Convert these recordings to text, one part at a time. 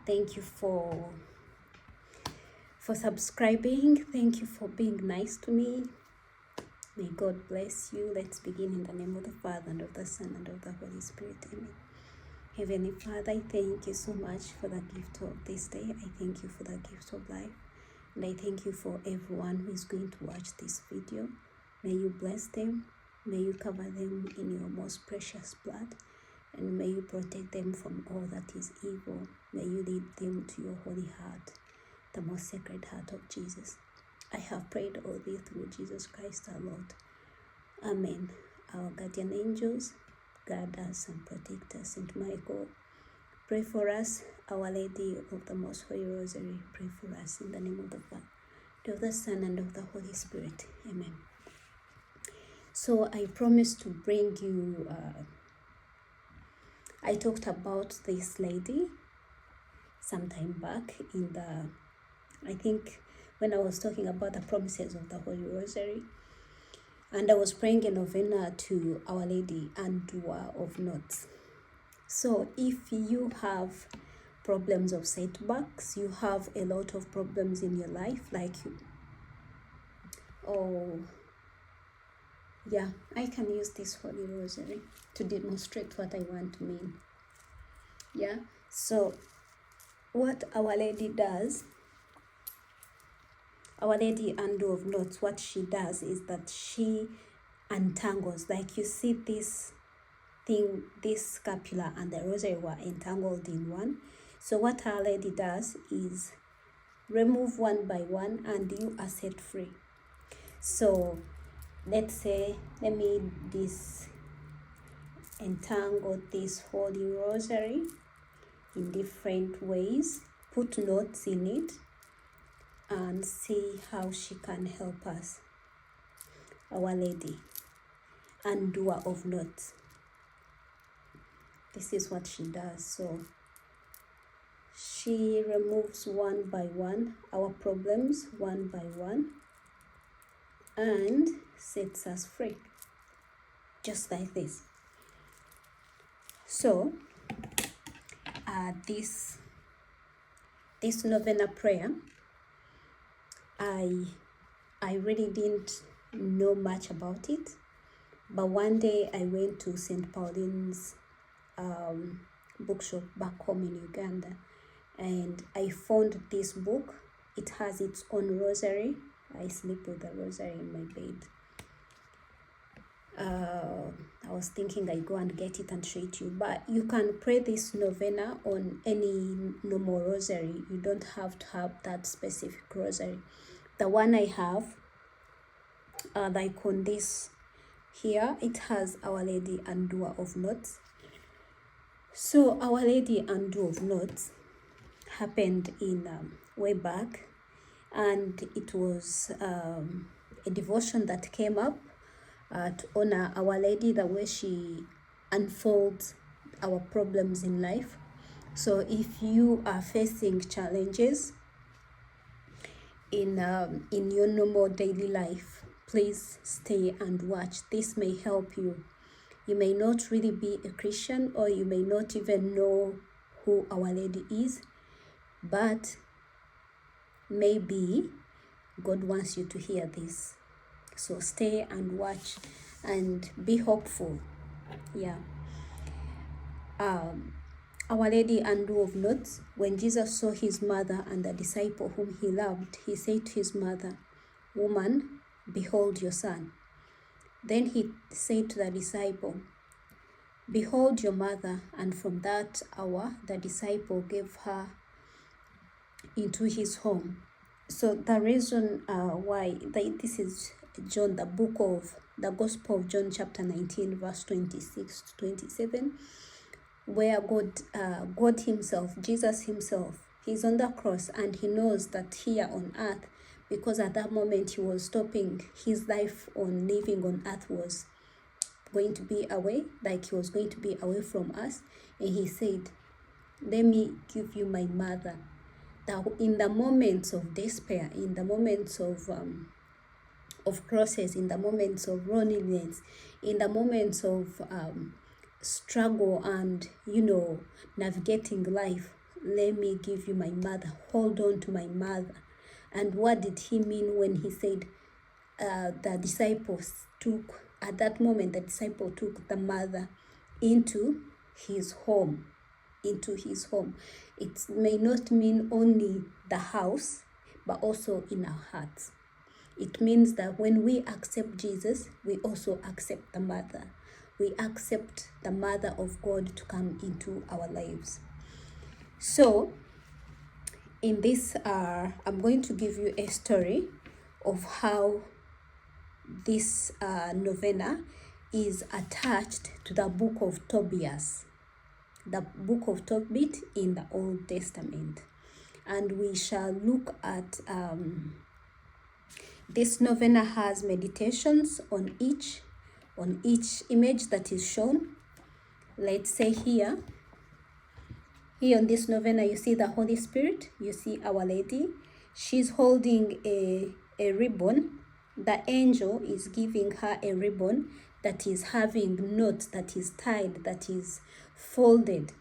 Thank you for subscribing. Thank you for being nice to me. May God bless you. Let's begin in the name of the Father, and of the Son, and of the Holy Spirit. Amen. Heavenly Father, I thank you so much for the gift of this day. I thank you for the gift of life. And I thank you for everyone who is going to watch this video. May you bless them. May you cover them in your most precious blood. And may you protect them from all that is evil. May you lead them to your holy heart, the most sacred heart of Jesus. I have prayed all this through Jesus Christ our Lord. Amen. Our guardian angels, guard us and protect us. Saint Michael, pray for us. Our Lady of the Most Holy Rosary, pray for us. In the name of the Father, of the Son, and of the Holy Spirit. Amen. So I promised to bring you, I talked about this lady sometime back in I think when I was talking about the promises of the Holy Rosary. And I was praying a novena to Our Lady and Doer of Knots. So if you have problems of setbacks, you have a lot of problems in your life, like I can use this Holy Rosary to demonstrate what I want to mean. So what Our Lady does, Our Lady and Doer of Knots, what she does is that she untangles, like you see this thing, this scapula and the rosary were entangled in one. So what Our Lady does is remove one by one and you are set free. So let's say, let me entangle this Holy Rosary in different ways, put knots in it, and see how she can help us. Our Lady and Doer of Knots. This is what she does. So she removes one by one our problems, one by one, and sets us free, just like this. So this novena prayer, I really didn't know much about it, but one day I went to St. Pauline's bookshop back home in Uganda, and I found this book. It has its own rosary. I sleep with the rosary in my bed. I was thinking I go and get it and show it to you, but you can pray this novena on any normal rosary. You don't have to have that specific rosary. The one I have, like on this here, it has Our Lady and Doer of Knots. So Our Lady and Doer of Knots happened in way back, and it was a devotion that came up to honor Our Lady, the way she unfolds our problems in life. So if you are facing challenges in your normal daily life, please stay and watch. This may help you. You may not really be a Christian, or you may not even know who Our Lady is, but maybe God wants you to hear this. So stay and watch and be hopeful. Our Lady and Doer of Knots, when Jesus saw his mother and the disciple whom he loved, he said to his mother, "Woman, behold your son." Then he said to the disciple, "Behold your mother." And from that hour, the disciple gave her into his home. So the reason why this is John, the Gospel of John, chapter 19, verse 26 to 27, where God himself, Jesus himself, he's on the cross, and he knows that here on earth, because at that moment he was stopping his life on living on earth, was going to be away, like he was going to be away from us, and he said, "Let me give you my mother." That in the moments of despair, in the moments of crosses, in the moments of loneliness, in the moments of struggle and navigating life, let me give you my mother, hold on to my mother. And what did he mean when he said the disciples took, at that moment, the disciple took the mother into his home, It may not mean only the house, but also in our hearts. It means that when we accept Jesus, we also accept the mother. We accept the mother of God to come into our lives. So, in this, I'm going to give you a story of how this novena is attached to the book of Tobias, the book of Tobit in the Old Testament. And we shall look at this novena has meditations on each image that is shown. Let's say here on this novena, you see the Holy Spirit, you see Our Lady. She's holding a ribbon. The angel is giving her a ribbon that is having knots, that is tied, that is folded.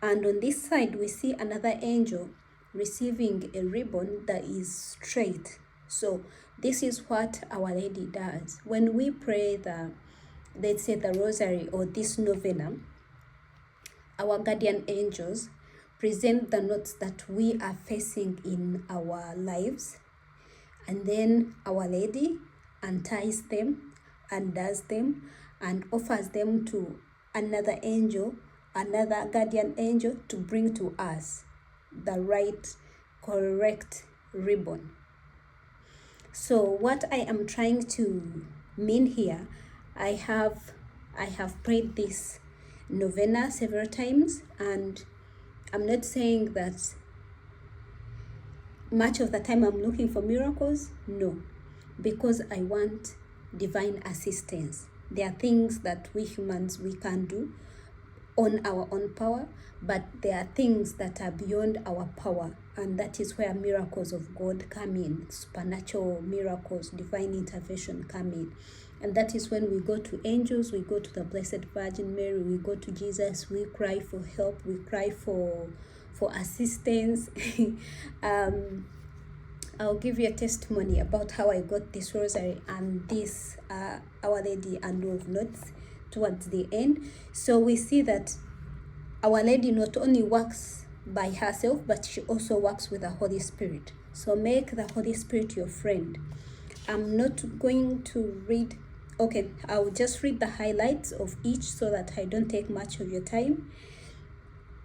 And on this side, we see another angel receiving a ribbon that is straight. So this is what Our Lady does. When we pray let's say the rosary or this novena, our guardian angels present the knots that we are facing in our lives. And then Our Lady unties them, undoes them, and offers them to another angel, another guardian angel, to bring to us the right, correct ribbon. So what I am trying to mean here, I have prayed this novena several times, and I'm not saying that much of the time I'm looking for miracles. No, because I want divine assistance. There are things that we humans, we can do on our own power, but there are things that are beyond our power, and that is where miracles of God come in, supernatural miracles, divine intervention come in. And that is when we go to angels, we go to the Blessed Virgin Mary, we go to Jesus, we cry for help, we cry for assistance. I'll give you a testimony about how I got this rosary and this Our Lady and of Knots towards the end. So we see that Our Lady not only works by herself, but she also works with the Holy Spirit. So make the Holy Spirit your friend. I'm not going to read, okay, I'll just read the highlights of each so that I don't take much of your time.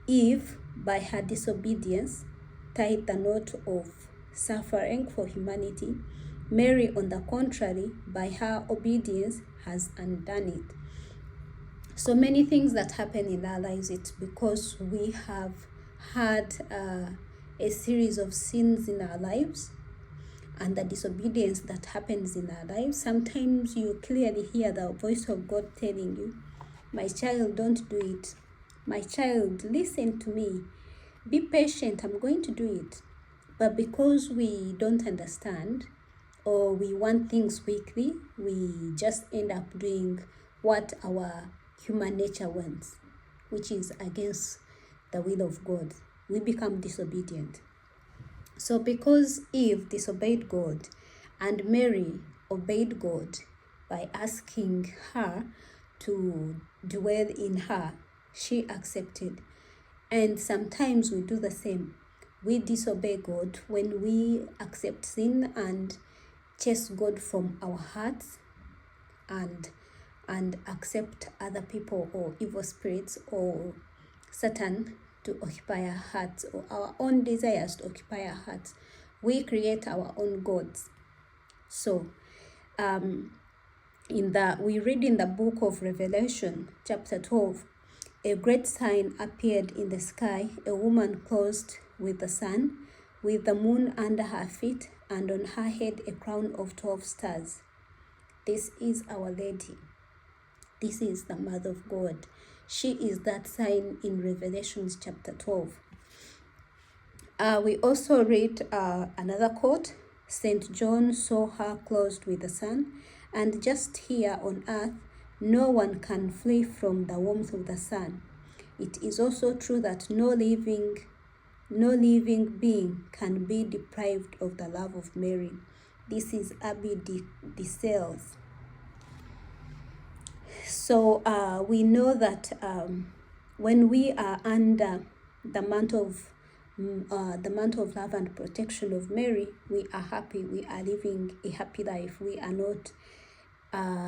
Eve, by her disobedience, tied the knot of suffering for humanity. Mary, on the contrary, by her obedience, has undone it. So many things that happen in our lives, it's because we have had a series of sins in our lives and the disobedience that happens in our lives. Sometimes you clearly hear the voice of God telling you, my child, don't do it. My child, listen to me. Be patient, I'm going to do it. But because we don't understand, or we want things quickly, we just end up doing what our human nature wants, which is against the will of God. We become disobedient. So because Eve disobeyed God and Mary obeyed God by asking her to dwell in her, she accepted. And sometimes we do the same. We disobey God when we accept sin and chase God from our hearts and accept other people or evil spirits or Satan to occupy our hearts, or our own desires to occupy our hearts. We create our own gods. So we read in the book of Revelation, chapter 12, a great sign appeared in the sky, a woman clothed with the sun, with the moon under her feet, and on her head a crown of 12 stars. This is Our Lady. This is the Mother of God. She is that sign in Revelation chapter 12. We also read another quote. St. John saw her clothed with the sun, and just here on earth, no one can flee from the warmth of the sun. It is also true that no living No living being can be deprived of the love of Mary. This is Abby de Sales. So we know that when we are under the mantle of love and protection of Mary, we are happy. We are living a happy life. We are not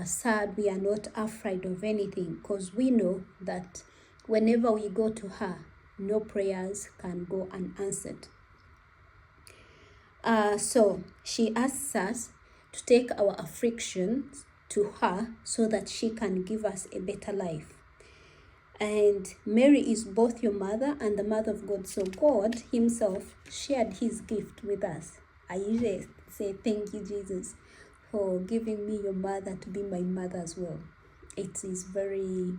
sad. We are not afraid of anything, because we know that whenever we go to her, no prayers can go unanswered. So she asks us to take our afflictions to her so that she can give us a better life. And Mary is both your mother and the mother of God. So God himself shared his gift with us. I usually say, thank you, Jesus, for giving me your mother to be my mother as well. It is very,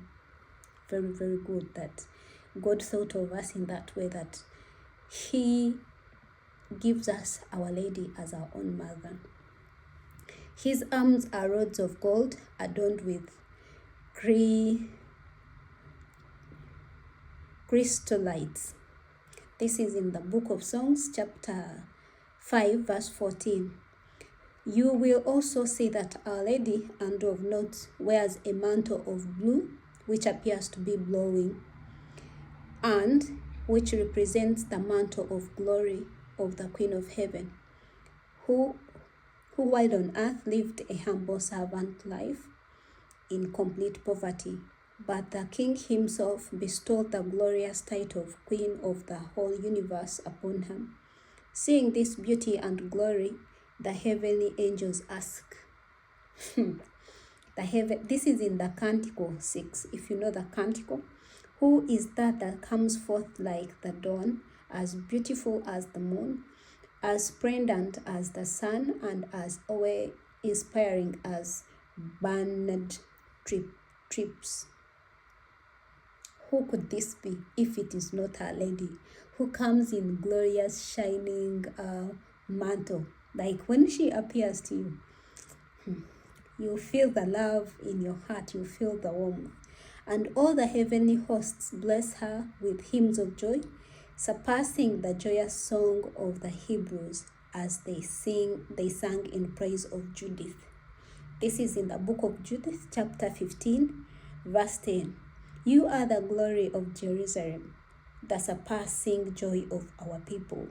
very, very good that God thought of us in that way, that he gives us Our Lady as our own mother. His arms are rods of gold adorned with crystalites. This is in the book of Songs, chapter 5, verse 14. You will also see that Our Lady and of Notes wears a mantle of blue, which appears to be blowing, and which represents the mantle of glory of the Queen of Heaven, who while on earth lived a humble servant life in complete poverty. But the King himself bestowed the glorious title of Queen of the whole universe upon her. Seeing this beauty and glory, the heavenly angels ask. This is in the Canticle 6, if you know the Canticle. Who is that comes forth like the dawn, as beautiful as the moon, as splendid as the sun, and as awe-inspiring as banned trips? Who could this be if it is not Our Lady, who comes in glorious shining mantle? Like when she appears to you, you feel the love in your heart, you feel the warmth. And all the heavenly hosts bless her with hymns of joy, surpassing the joyous song of the Hebrews as they sang in praise of Judith. This is in the book of Judith, chapter 15, verse 10. You are the glory of Jerusalem, the surpassing joy of our people.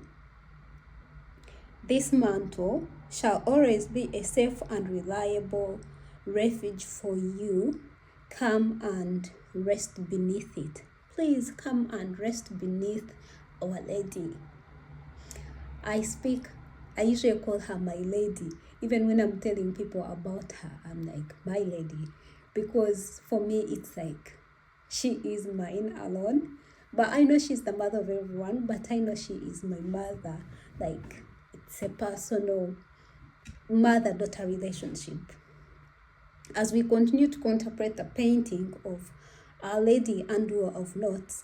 This mantle shall always be a safe and reliable refuge for you. Come and rest beneath it. Please come and rest beneath Our Lady. I usually call her my lady. Even when I'm telling people about her, I'm like, my lady. Because for me, it's like, she is mine alone. But I know she's the mother of everyone, but I know she is my mother. Like, it's a personal mother-daughter relationship. As we continue to contemplate the painting of Our Lady and of Notes,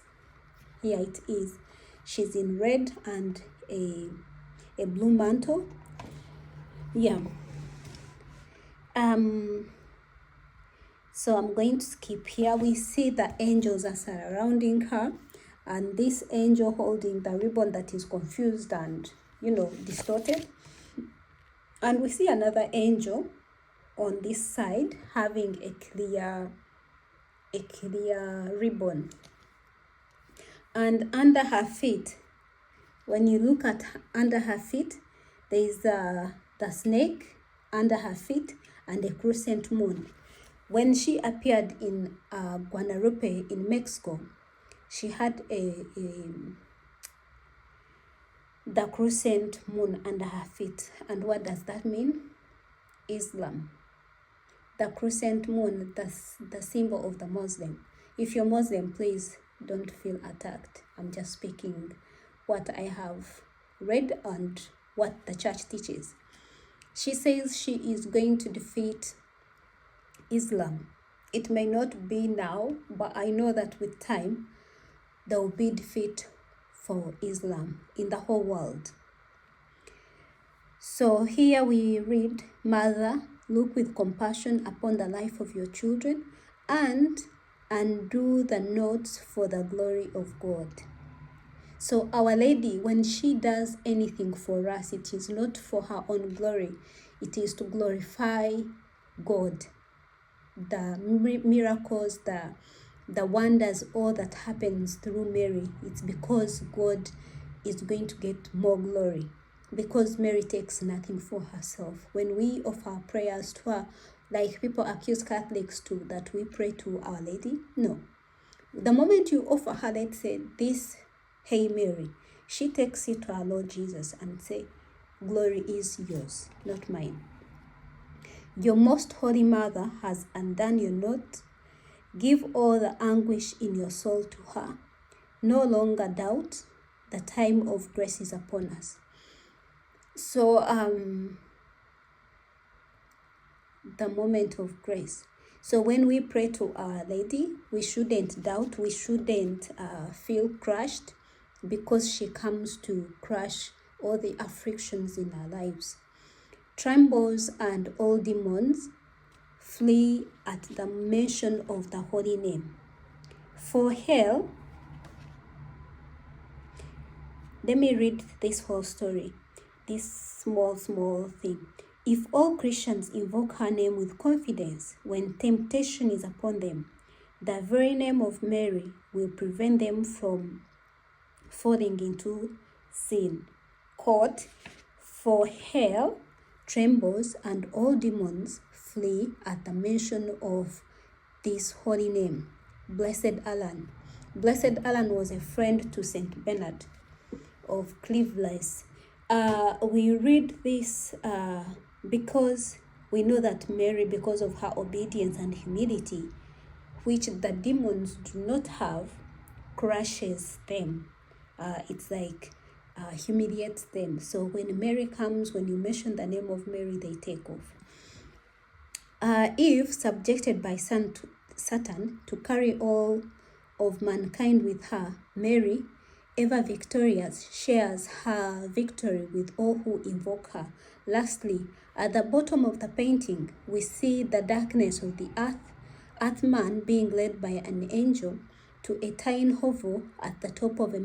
here it is. She's in red and a blue mantle. Yeah. So I'm going to skip here. We see the angels are surrounding her, and this angel holding the ribbon that is confused and, distorted. And we see another angel on this side having a clear ribbon. And under her feet, when you look at under her feet, there is the snake under her feet and a crescent moon. When she appeared in Guadalupe in Mexico, she had the crescent moon under her feet. And what does that mean? Islam. The crescent moon, that's the symbol of the Muslim. If you're Muslim, please don't feel attacked. I'm just speaking what I have read and what the church teaches. She says she is going to defeat Islam. It may not be now, but I know that with time, there will be defeat for Islam in the whole world. So here we read, Mother, look with compassion upon the life of your children and undo the knots for the glory of God. So Our Lady, when she does anything for us, it is not for her own glory. It is to glorify God. The miracles, the wonders, all that happens through Mary, it's because God is going to get more glory. Because Mary takes nothing for herself. When we offer prayers to her, like people accuse Catholics too, that we pray to Our Lady, no. The moment you offer her, let's say, this Hail Mary, she takes it to our Lord Jesus and say, glory is yours, not mine. Your most holy mother has undone your knot. Give all the anguish in your soul to her. No longer doubt, the time of grace is upon us. So, the moment of grace. So when we pray to Our Lady, we shouldn't doubt, we shouldn't feel crushed, because she comes to crush all the afflictions in our lives. Trembles and all demons flee at the mention of the holy name. For hell, let me read this whole story, this small thing. If all Christians invoke her name with confidence when temptation is upon them, the very name of Mary will prevent them from falling into sin. Quote, for hell trembles and all demons flee at the mention of this holy name. Blessed Alan. Blessed Alan was a friend to Saint Bernard of Cleveland. We read this because we know that Mary, because of her obedience and humility, which the demons do not have, crushes them. It's like humiliates them. So when Mary comes, when you mention the name of Mary, they take off. Eve, subjected by Satan to carry all of mankind with her, Mary, ever victorious, shares her victory with all who invoke her. Lastly, at the bottom of the painting, we see the darkness of the earth man being led by an angel to a tiny hovel at the top of a